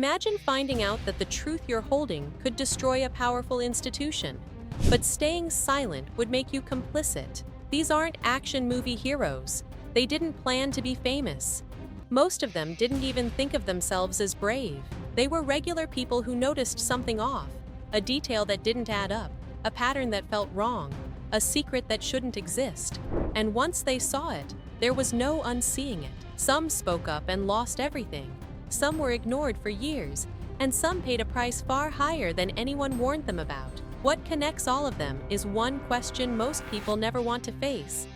Imagine finding out that the truth you're holding could destroy a powerful institution, but staying silent would make you complicit. These aren't action movie heroes. They didn't plan to be famous. Most of them didn't even think of themselves as brave. They were regular people who noticed something off, a detail that didn't add up, a pattern that felt wrong, a secret that shouldn't exist. And once they saw it, there was no unseeing it. Some spoke up and lost everything. Some were ignored for years, and some paid a price far higher than anyone warned them about. What connects all of them is one question most people never want to face.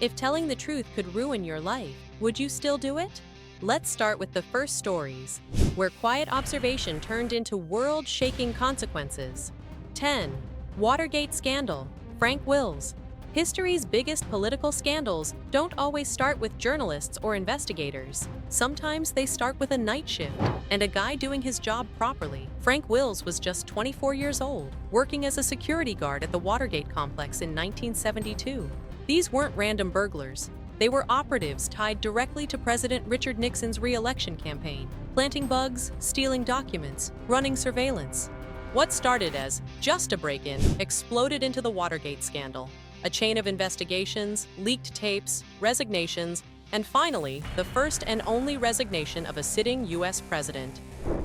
If telling the truth could ruin your life, would you still do it? Let's start with the first stories, where quiet observation turned into world-shaking consequences. 10. Watergate Scandal. Frank Wills. History's biggest political scandals don't always start with journalists or investigators. Sometimes they start with a night shift and a guy doing his job properly. Frank Wills was just 24 years old, working as a security guard at the Watergate complex in 1972. These weren't random burglars. They were operatives tied directly to President Richard Nixon's re-election campaign, planting bugs, stealing documents, running surveillance. What started as just a break-in exploded into the Watergate scandal. A chain of investigations, leaked tapes, resignations, and finally, the first and only resignation of a sitting U.S. president.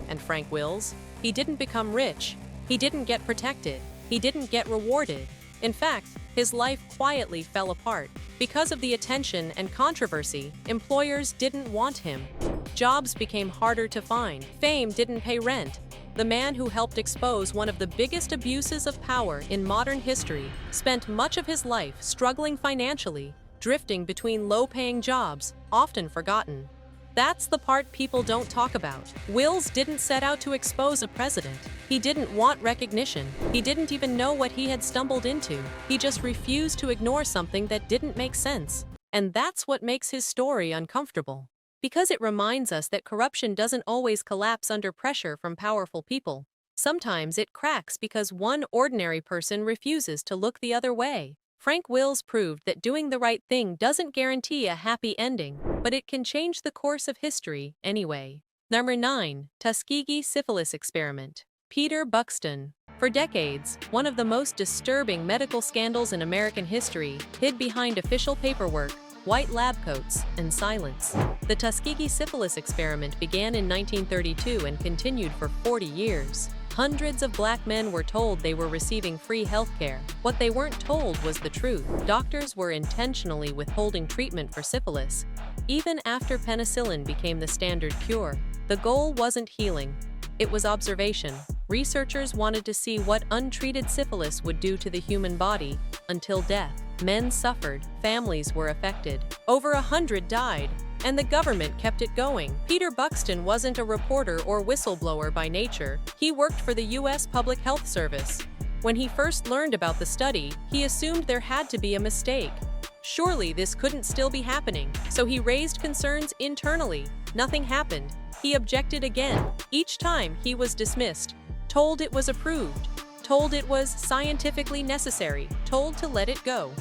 And Frank Wills? He didn't become rich. He didn't get protected. He didn't get rewarded. In fact, his life quietly fell apart. Because of the attention and controversy, employers didn't want him. Jobs became harder to find. Fame didn't pay rent. The man who helped expose one of the biggest abuses of power in modern history spent much of his life struggling financially, drifting between low-paying jobs, often forgotten. That's the part people don't talk about. Wills didn't set out to expose a president. He didn't want recognition. He didn't even know what he had stumbled into. He just refused to ignore something that didn't make sense. And that's what makes his story uncomfortable. Because it reminds us that corruption doesn't always collapse under pressure from powerful people. Sometimes it cracks because one ordinary person refuses to look the other way. Frank Wills proved that doing the right thing doesn't guarantee a happy ending, but it can change the course of history anyway. Number 9. Tuskegee Syphilis Experiment. Peter Buxton. For decades, one of the most disturbing medical scandals in American history hid behind official paperwork, white lab coats, and silence. The Tuskegee syphilis experiment began in 1932 and continued for 40 years. Hundreds of black men were told they were receiving free health care. What they weren't told was the truth. Doctors were intentionally withholding treatment for syphilis, even after penicillin became the standard cure. The goal wasn't healing. It was observation. Researchers wanted to see what untreated syphilis would do to the human body until death. Men suffered, families were affected. Over 100 died, and the government kept it going. Peter Buxton wasn't a reporter or whistleblower by nature. He worked for the U.S. Public Health Service. When he first learned about the study, he assumed there had to be a mistake. Surely this couldn't still be happening, so he raised concerns internally. Nothing happened. He objected again. Each time he was dismissed, told it was approved, told it was scientifically necessary, told to let it go.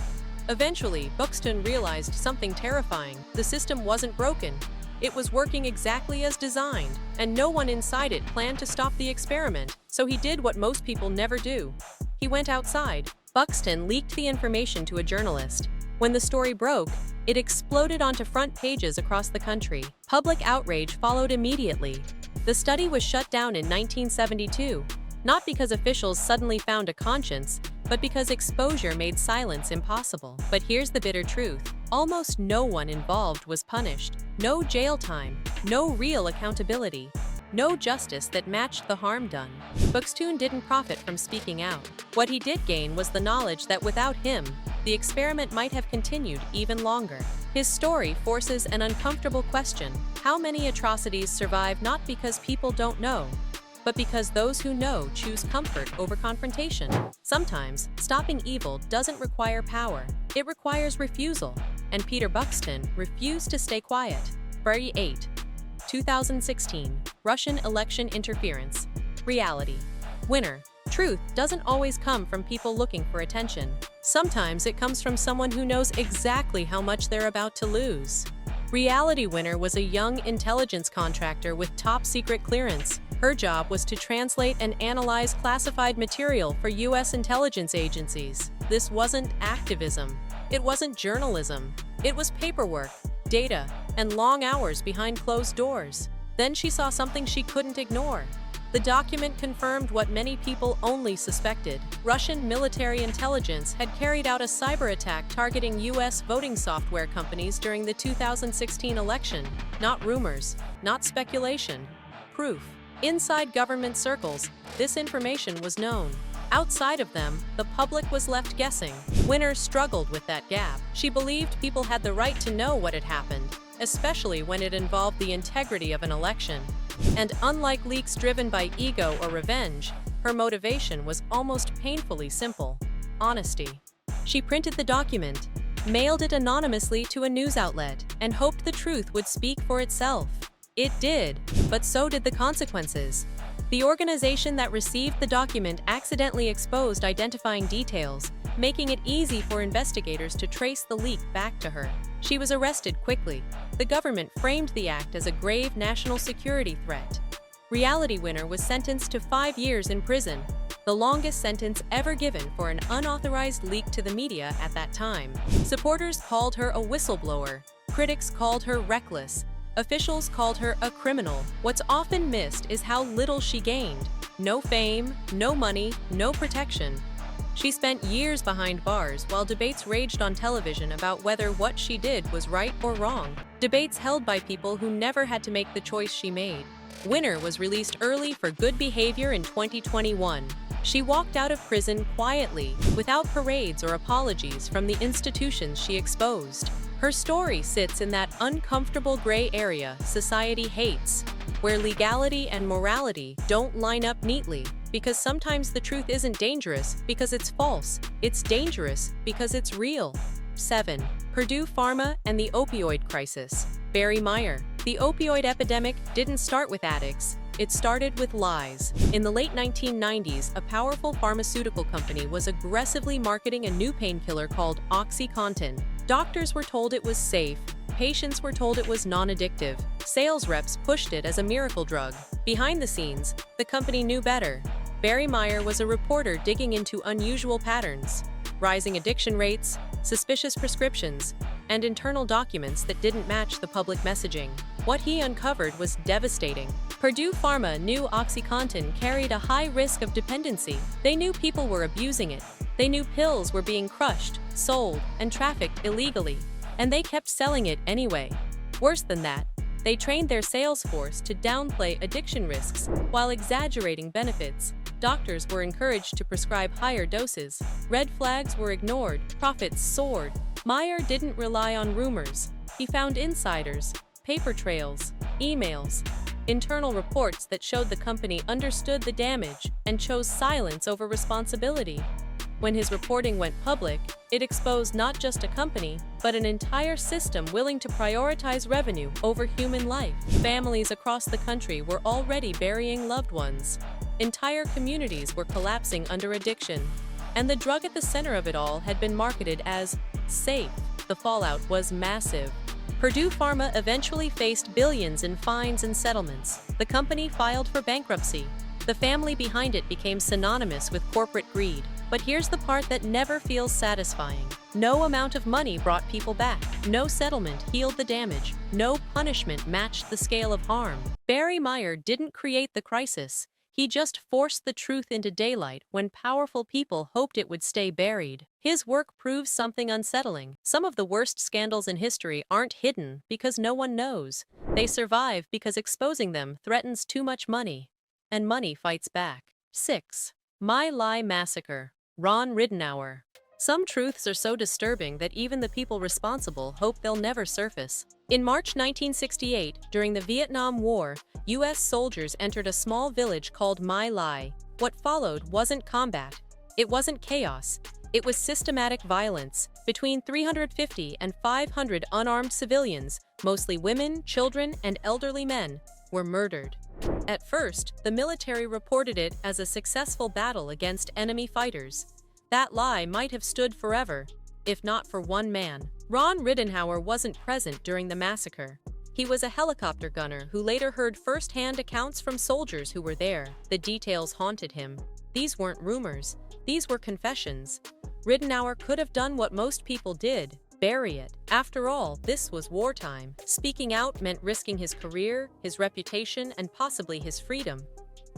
Eventually, Buxton realized something terrifying. The system wasn't broken. It was working exactly as designed, and no one inside it planned to stop the experiment, so he did what most people never do. He went outside. Buxton leaked the information to a journalist. When the story broke, it exploded onto front pages across the country. Public outrage followed immediately. The study was shut down in 1972, not because officials suddenly found a conscience, but because exposure made silence impossible. But here's the bitter truth. Almost no one involved was punished. No jail time, no real accountability, no justice that matched the harm done. Buxton didn't profit from speaking out. What he did gain was the knowledge that without him, the experiment might have continued even longer. His story forces an uncomfortable question. How many atrocities survive not because people don't know, but because those who know choose comfort over confrontation? Sometimes, stopping evil doesn't require power. It requires refusal. And Peter Buxton refused to stay quiet. February 8, 2016. Russian election interference. Reality. Winner. Truth doesn't always come from people looking for attention. Sometimes it comes from someone who knows exactly how much they're about to lose. Reality winner was a young intelligence contractor with top-secret clearance. Her job was to translate and analyze classified material for U.S. intelligence agencies. This wasn't activism. It wasn't journalism. It was paperwork, data, and long hours behind closed doors. Then she saw something she couldn't ignore. The document confirmed what many people only suspected. Russian military intelligence had carried out a cyber attack targeting U.S. voting software companies during the 2016 election. Not rumors, not speculation. Proof. Inside government circles, this information was known. Outside of them, the public was left guessing. Winner struggled with that gap. She believed people had the right to know what had happened, especially when it involved the integrity of an election. And unlike leaks driven by ego or revenge, her motivation was almost painfully simple: honesty. She printed the document, mailed it anonymously to a news outlet, and hoped the truth would speak for itself. It did, but so did the consequences. The organization that received the document accidentally exposed identifying details, making it easy for investigators to trace the leak back to her. She was arrested quickly. The government framed the act as a grave national security threat. Reality Winner was sentenced to 5 years in prison, the longest sentence ever given for an unauthorized leak to the media at that time. Supporters called her a whistleblower. Critics called her reckless. Officials called her a criminal. What's often missed is how little she gained. No fame, no money, no protection. She spent years behind bars while debates raged on television about whether what she did was right or wrong. Debates held by people who never had to make the choice she made. Winner was released early for good behavior in 2021. She walked out of prison quietly, without parades or apologies from the institutions she exposed. Her story sits in that uncomfortable gray area society hates, where legality and morality don't line up neatly, because sometimes the truth isn't dangerous because it's false, it's dangerous because it's real. 7. Purdue Pharma and the Opioid Crisis. Barry Meyer. The opioid epidemic didn't start with addicts. It started with lies. In the late 1990s, a powerful pharmaceutical company was aggressively marketing a new painkiller called OxyContin. Doctors were told it was safe. Patients were told it was non-addictive. Sales reps pushed it as a miracle drug. Behind the scenes, the company knew better. Barry Meyer was a reporter digging into unusual patterns, rising addiction rates, suspicious prescriptions, and internal documents that didn't match the public messaging. What he uncovered was devastating. Purdue Pharma knew OxyContin carried a high risk of dependency. They knew people were abusing it. They knew pills were being crushed, sold, and trafficked illegally. And they kept selling it anyway. Worse than that, they trained their sales force to downplay addiction risks while exaggerating benefits. Doctors were encouraged to prescribe higher doses. Red flags were ignored. Profits soared. Meyer didn't rely on rumors. He found insiders, paper trails, emails, internal reports that showed the company understood the damage and chose silence over responsibility. When his reporting went public, it exposed not just a company, but an entire system willing to prioritize revenue over human life. Families across the country were already burying loved ones. Entire communities were collapsing under addiction. And the drug at the center of it all had been marketed as safe. The fallout was massive. Purdue Pharma eventually faced billions in fines and settlements. The company filed for bankruptcy. The family behind it became synonymous with corporate greed. But here's the part that never feels satisfying. No amount of money brought people back. No settlement healed the damage. No punishment matched the scale of harm. Barry Meyer didn't create the crisis. He just forced the truth into daylight when powerful people hoped it would stay buried. His work proves something unsettling. Some of the worst scandals in history aren't hidden because no one knows. They survive because exposing them threatens too much money. And money fights back. 6. My Lai Massacre. Ron Ridenour. Some truths are so disturbing that even the people responsible hope they'll never surface. In March 1968, during the Vietnam War, U.S. soldiers entered a small village called My Lai. What followed wasn't combat. It wasn't chaos. It was systematic violence. Between 350 and 500 unarmed civilians, mostly women, children, and elderly men, were murdered. At first, the military reported it as a successful battle against enemy fighters. That lie might have stood forever, if not for one man. Ron Ridenour wasn't present during the massacre. He was a helicopter gunner who later heard first-hand accounts from soldiers who were there. The details haunted him. These weren't rumors. These were confessions. Ridenour could have done what most people did: bury it. After all, this was wartime. Speaking out meant risking his career, his reputation, and possibly his freedom.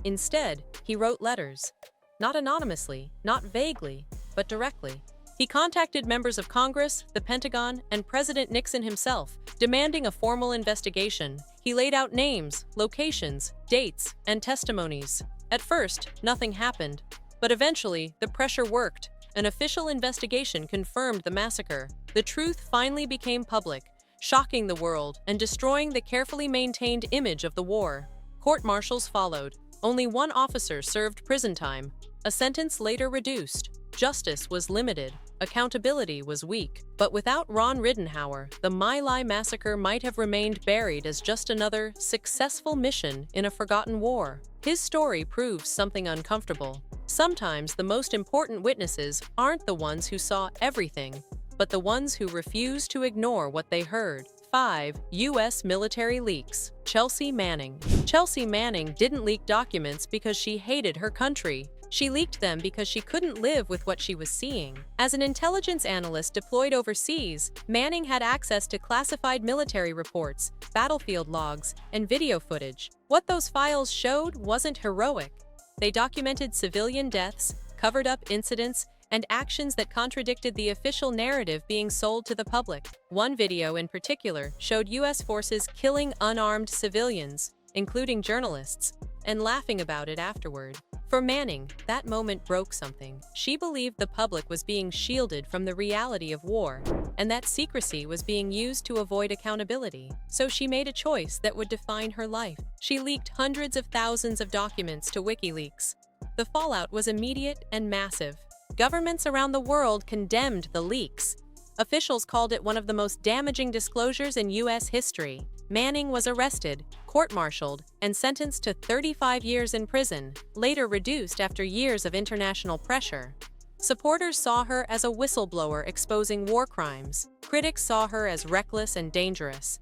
Instead, he wrote letters. Not anonymously, not vaguely, but directly. He contacted members of Congress, the Pentagon, and President Nixon himself, demanding a formal investigation. He laid out names, locations, dates, and testimonies. At first, nothing happened, but eventually, the pressure worked. An official investigation confirmed the massacre. The truth finally became public, shocking the world and destroying the carefully maintained image of the war. Court-martials followed. Only one officer served prison time, a sentence later reduced. Justice was limited. Accountability was weak. But without Ron Ridenour, the My Lai massacre might have remained buried as just another successful mission in a forgotten war. His story proves something uncomfortable. Sometimes the most important witnesses aren't the ones who saw everything, but the ones who refuse to ignore what they heard. 5. U.S. military leaks. Chelsea Manning. Chelsea Manning didn't leak documents because she hated her country. She leaked them because she couldn't live with what she was seeing. As an intelligence analyst deployed overseas, Manning had access to classified military reports, battlefield logs, and video footage. What those files showed wasn't heroic. They documented civilian deaths, covered up incidents, and actions that contradicted the official narrative being sold to the public. One video in particular showed U.S. forces killing unarmed civilians, including journalists, and laughing about it afterward. For Manning, that moment broke something. She believed the public was being shielded from the reality of war, and that secrecy was being used to avoid accountability. So she made a choice that would define her life. She leaked hundreds of thousands of documents to WikiLeaks. The fallout was immediate and massive. Governments around the world condemned the leaks. Officials called it one of the most damaging disclosures in U.S. history. Manning was arrested, court-martialed, and sentenced to 35 years in prison, later reduced after years of international pressure. Supporters saw her as a whistleblower exposing war crimes. Critics saw her as reckless and dangerous.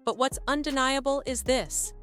But what's undeniable is this: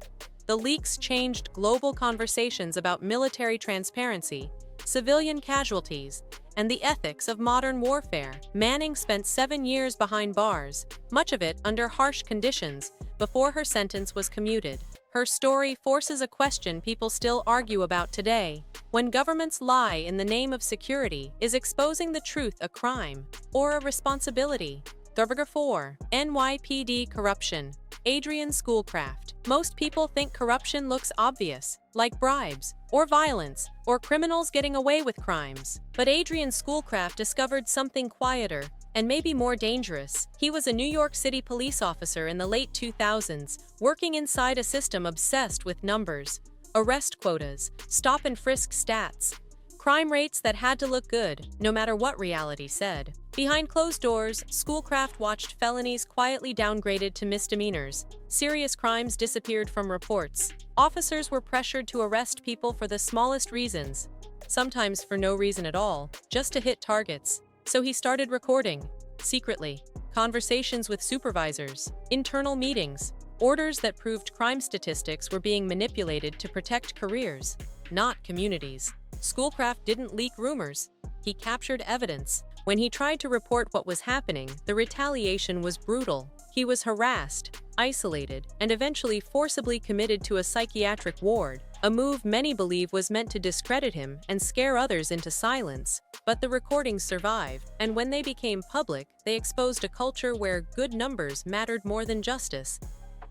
the leaks changed global conversations about military transparency, civilian casualties, and the ethics of modern warfare. Manning spent 7 years behind bars, much of it under harsh conditions, before her sentence was commuted. Her story forces a question people still argue about today. When governments lie in the name of security, is exposing the truth a crime or a responsibility? 4. NYPD corruption. Adrian Schoolcraft. Most people think corruption looks obvious, like bribes, or violence, or criminals getting away with crimes. But Adrian Schoolcraft discovered something quieter and maybe more dangerous. He was a New York City police officer in the late 2000s, working inside a system obsessed with numbers, arrest quotas, stop and frisk stats, crime rates that had to look good, no matter what reality said. Behind closed doors, Schoolcraft watched felonies quietly downgraded to misdemeanors. Serious crimes disappeared from reports. Officers were pressured to arrest people for the smallest reasons, sometimes for no reason at all, just to hit targets. So he started recording, secretly, conversations with supervisors, internal meetings, orders that proved crime statistics were being manipulated to protect careers, not communities. Schoolcraft didn't leak rumors. He captured evidence. When he tried to report what was happening, the retaliation was brutal. He was harassed, isolated, and eventually forcibly committed to a psychiatric ward, a move many believe was meant to discredit him and scare others into silence. But the recordings survived, and when they became public, they exposed a culture where good numbers mattered more than justice.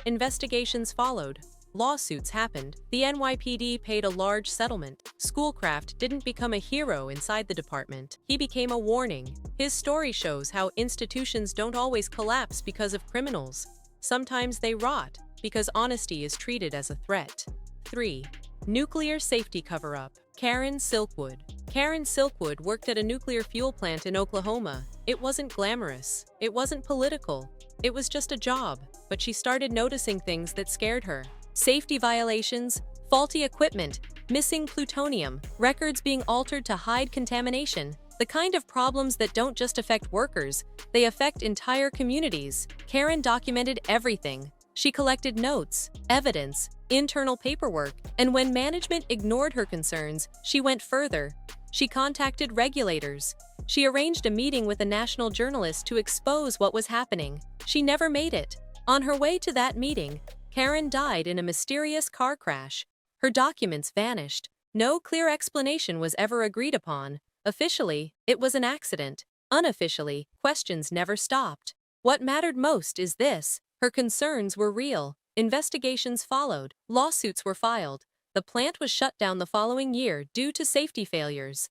Investigations followed. Lawsuits happened. The NYPD paid a large settlement. Schoolcraft didn't become a hero inside the department. He became a warning. His story shows how institutions don't always collapse because of criminals. Sometimes they rot because honesty is treated as a threat. 3. Nuclear safety cover-up. Karen Silkwood. Karen Silkwood worked at a nuclear fuel plant in Oklahoma. It wasn't glamorous. It wasn't political. It was just a job. But she started noticing things that scared her. Safety violations, faulty equipment, missing plutonium, records being altered to hide contamination. The kind of problems that don't just affect workers, they affect entire communities. Karen documented everything. She collected notes, evidence, internal paperwork, and when management ignored her concerns, she went further. She contacted regulators. She arranged a meeting with a national journalist to expose what was happening. She never made it. On her way to that meeting, Karen died in a mysterious car crash. Her documents vanished. No clear explanation was ever agreed upon. Officially, it was an accident. Unofficially, questions never stopped. What mattered most is this: her concerns were real. Investigations followed. Lawsuits were filed. The plant was shut down the following year due to safety failures.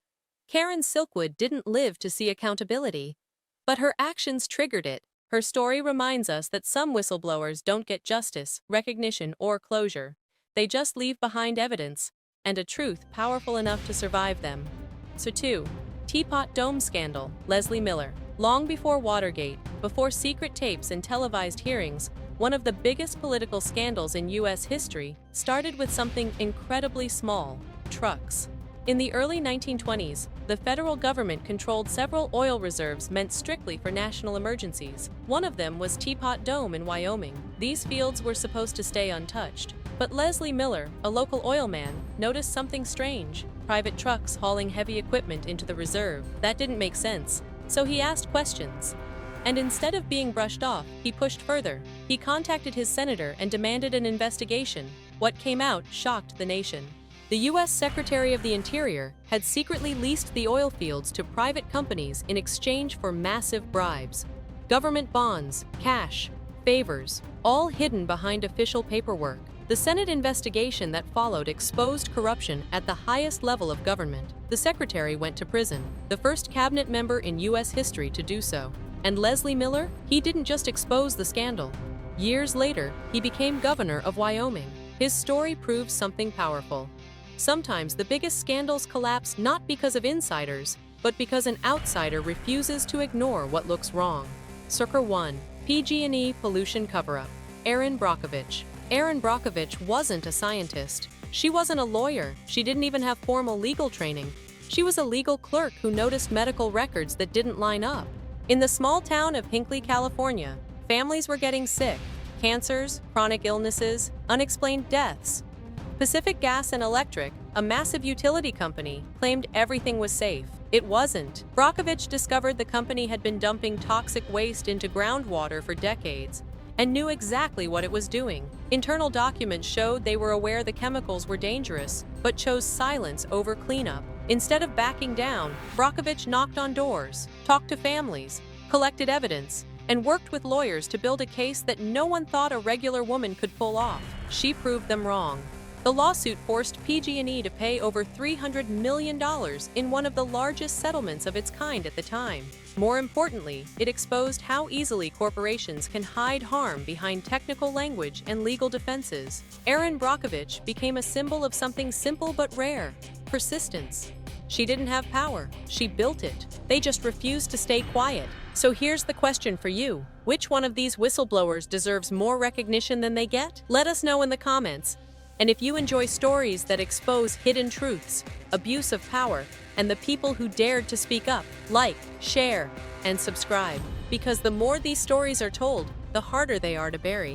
Karen Silkwood didn't live to see accountability, but her actions triggered it. Her story reminds us that some whistleblowers don't get justice, recognition, or closure. They just leave behind evidence and a truth powerful enough to survive them. So 2. Teapot Dome Scandal, Leslie Miller. Long before Watergate, before secret tapes and televised hearings, one of the biggest political scandals in U.S. history started with something incredibly small: trucks. In the early 1920s, the federal government controlled several oil reserves meant strictly for national emergencies. One of them was Teapot Dome in Wyoming. These fields were supposed to stay untouched. But Leslie Miller, a local oil man, noticed something strange: private trucks hauling heavy equipment into the reserve. That didn't make sense. So he asked questions. And instead of being brushed off, he pushed further. He contacted his senator and demanded an investigation. What came out shocked the nation. The U.S. Secretary of the Interior had secretly leased the oil fields to private companies in exchange for massive bribes. Government bonds, cash, favors, all hidden behind official paperwork. The Senate investigation that followed exposed corruption at the highest level of government. The secretary went to prison, the first cabinet member in U.S. history to do so. And Leslie Miller? He didn't just expose the scandal. Years later, he became governor of Wyoming. His story proves something powerful. Sometimes the biggest scandals collapse not because of insiders, but because an outsider refuses to ignore what looks wrong. Circa 1. PG&E Pollution Cover-Up. Erin Brockovich. Erin Brockovich wasn't a scientist. She wasn't a lawyer. She didn't even have formal legal training. She was a legal clerk who noticed medical records that didn't line up. In the small town of Hinckley, California, families were getting sick: cancers, chronic illnesses, unexplained deaths. Pacific Gas and Electric, a massive utility company, claimed everything was safe. It wasn't. Brockovich discovered the company had been dumping toxic waste into groundwater for decades and knew exactly what it was doing. Internal documents showed they were aware the chemicals were dangerous, but chose silence over cleanup. Instead of backing down, Brockovich knocked on doors, talked to families, collected evidence, and worked with lawyers to build a case that no one thought a regular woman could pull off. She proved them wrong. The lawsuit forced PG&E to pay over $300 million in one of the largest settlements of its kind at the time. More importantly, it exposed how easily corporations can hide harm behind technical language and legal defenses. Erin Brockovich became a symbol of something simple but rare: persistence. She didn't have power. She built it. They just refused to stay quiet. So here's the question for you: which one of these whistleblowers deserves more recognition than they get? Let us know in the comments. And if you enjoy stories that expose hidden truths, abuse of power, and the people who dared to speak up, like, share, and subscribe. Because the more these stories are told, the harder they are to bury.